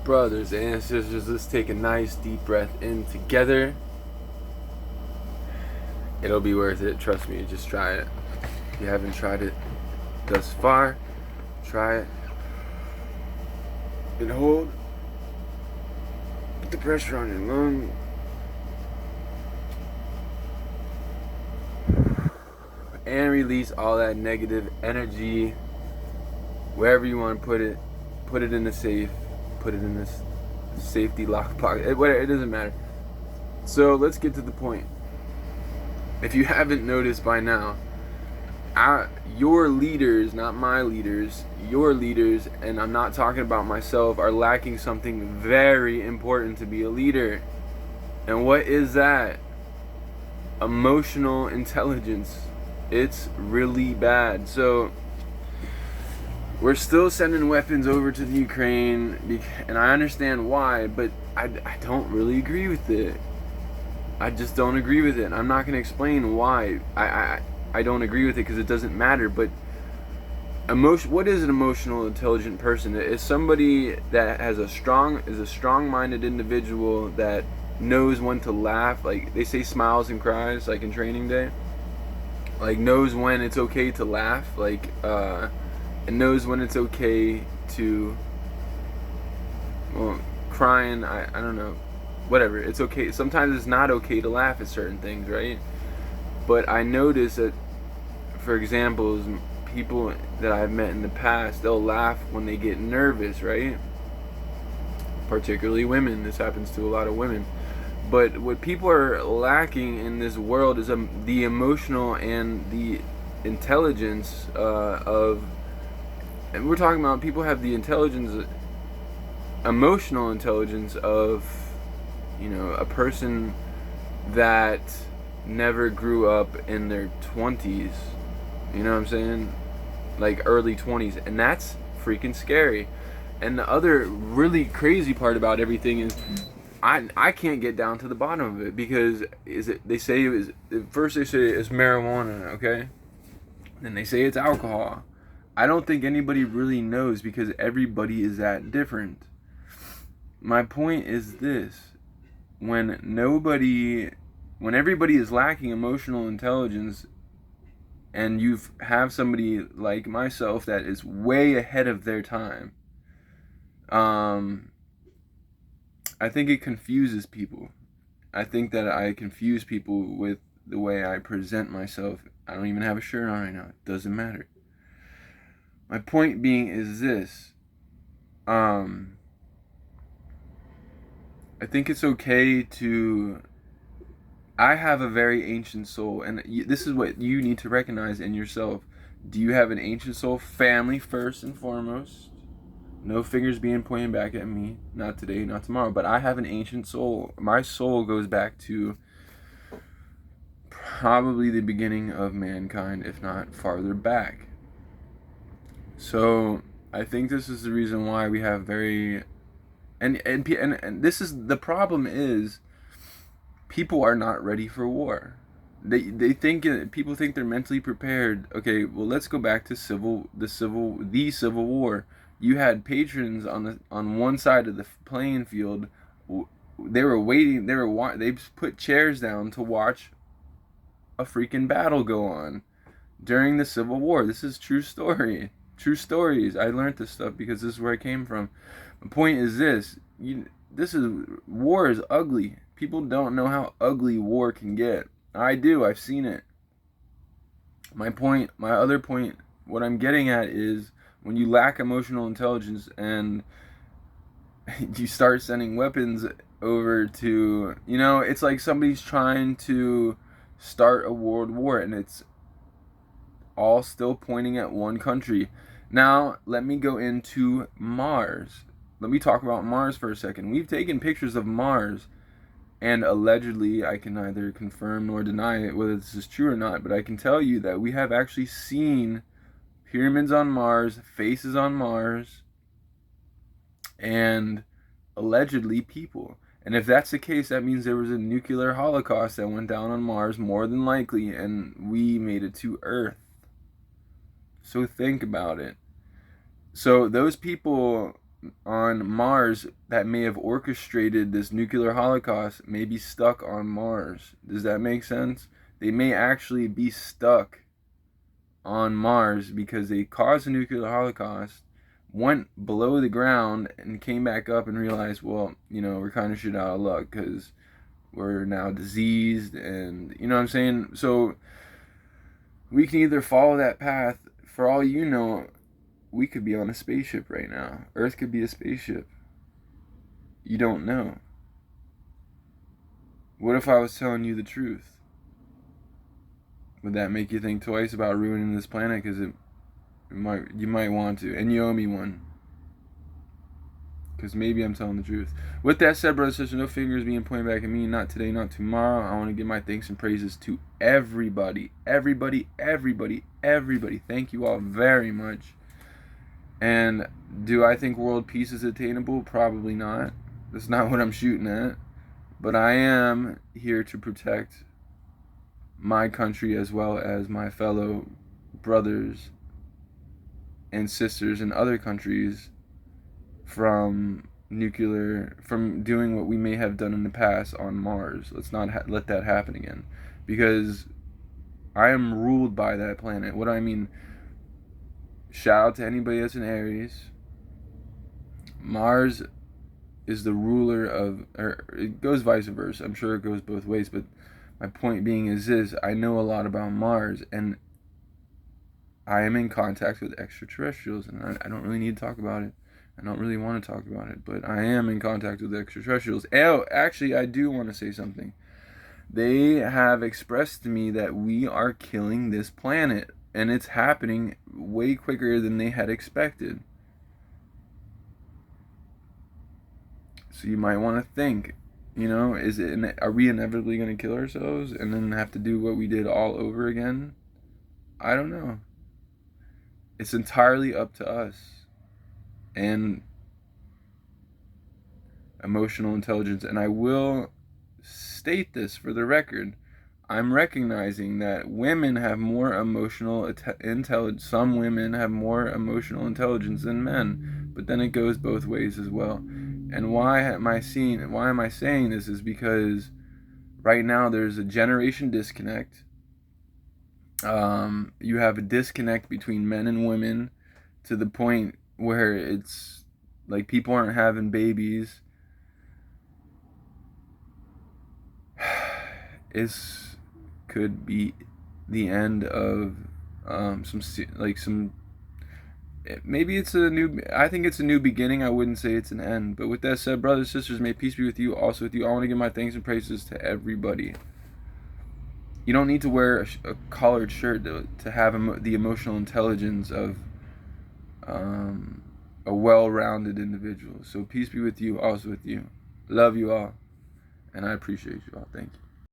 Brothers and sisters, let's take a nice deep breath in together. It'll be worth it, trust me, just try it. If you haven't tried it thus far, try it. And hold. Put the pressure on your lung. And release all that negative energy wherever you want to put it. Put it in the safe. Put it in this safety lock pocket. It doesn't matter. So let's get to the point. If you haven't noticed by now, your leaders, not my leaders, your leaders, and I'm not talking about myself, are lacking something very important to be a leader. And what is that? Emotional intelligence. It's really bad. So we're still sending weapons over to the Ukraine, and I understand why, but I don't really agree with it. I just don't agree with it. I'm not going to explain why I don't agree with it, because it doesn't matter. But what is an emotional intelligent person? It's somebody that is a strong-minded individual that knows when to laugh. Like they say, smiles and cries, like in Training Day. Like knows when it's okay to laugh. Like and knows when it's okay to, well, crying. I don't know. Whatever, it's okay. Sometimes it's not okay to laugh at certain things, right? But I notice that, for example, people that I've met in the past, they'll laugh when they get nervous, right? Particularly women. This happens to a lot of women. But what people are lacking in this world is the emotional and the intelligence of, and we're talking about people have the intelligence, emotional intelligence of, a person that never grew up in their 20s. You know what I'm saying? Like early 20s. And that's freaking scary. And the other really crazy part about everything is I can't get down to the bottom of it, because they say first they say it's marijuana, okay? Then they say it's alcohol. I don't think anybody really knows, because everybody is that different. My point is this. When everybody is lacking emotional intelligence, and you have somebody like myself that is way ahead of their time, I think it confuses people. I think that I confuse people with the way I present myself. I don't even have a shirt on right now. It doesn't matter. My point being is this. I think it's okay to... I have a very ancient soul, and this is what you need to recognize in yourself. Do you have an ancient soul? Family first and foremost. No fingers being pointed back at me. Not today, not tomorrow. But I have an ancient soul. My soul goes back to probably the beginning of mankind, if not farther back. So I think this is the reason why we have very... And this is the problem, is people are not ready for war. People think they're mentally prepared. Okay, well, let's go back to the Civil War. You had patrons on one side of the playing field. They were waiting. They put chairs down to watch a freaking battle go on during the Civil War. This is true story. True stories. I learned this stuff because this is where I came from. The point is this: war is ugly. People don't know how ugly war can get. I do. I've seen it. My other point, what I'm getting at is, when you lack emotional intelligence and you start sending weapons over to, it's like somebody's trying to start a world war, and it's all still pointing at one country. Now, let me go into Mars. Let me talk about Mars for a second. We've taken pictures of Mars, and allegedly, I can neither confirm nor deny it, whether this is true or not, but I can tell you that we have actually seen pyramids on Mars, faces on Mars, and allegedly people. And if that's the case, that means there was a nuclear holocaust that went down on Mars, more than likely, and we made it to Earth. So think about it. So those people on Mars that may have orchestrated this nuclear holocaust may be stuck on Mars. Does that make sense? They may actually be stuck on Mars because they caused a nuclear holocaust, went below the ground, and came back up and realized, well, we're kind of shit out of luck because we're now diseased, and you know what I'm saying? So we can either follow that path. For all you know, we could be on a spaceship right now. Earth could be a spaceship. You don't know. What if I was telling you the truth? Would that make you think twice about ruining this planet? Because you might want to, and you owe me one. Because maybe I'm telling the truth. With that said, brothers and sisters, no fingers being pointed back at me. Not today, not tomorrow. I want to give my thanks and praises to everybody. Everybody. Thank you all very much. And do I think world peace is attainable? Probably not. That's not what I'm shooting at. But I am here to protect my country as well as my fellow brothers and sisters in other countries from doing what we may have done in the past on Mars. Let's not let that happen again, because I am ruled by that planet. What do I mean? Shout out to anybody that's in Aries. Mars is the ruler of, or it goes vice versa. I'm sure it goes both ways, but my point being is this: I know a lot about Mars, and I am in contact with extraterrestrials, and I don't really need to talk about it. I don't really want to talk about it, but I am in contact with extraterrestrials. Oh, actually, I do want to say something. They have expressed to me that we are killing this planet, and it's happening way quicker than they had expected. So you might want to think, are we inevitably going to kill ourselves and then have to do what we did all over again? I don't know. It's entirely up to us. And emotional intelligence. And I will state this for the record. I'm recognizing that women have more emotional intelligence. Some women have more emotional intelligence than men, but then it goes both ways as well. And why am I saying this is because right now there's a generation disconnect. You have a disconnect between men and women to the point where it's like people aren't having babies. This could be the end of maybe it's I think it's a new beginning. I wouldn't say it's an end. But with that said, brothers and sisters, may peace be with you, also with you. I want to give my thanks and praises to everybody. You don't need to wear a collared shirt to have the emotional intelligence of a well-rounded individual. So peace be with you, also with you. Love you all, and I appreciate you all. Thank you.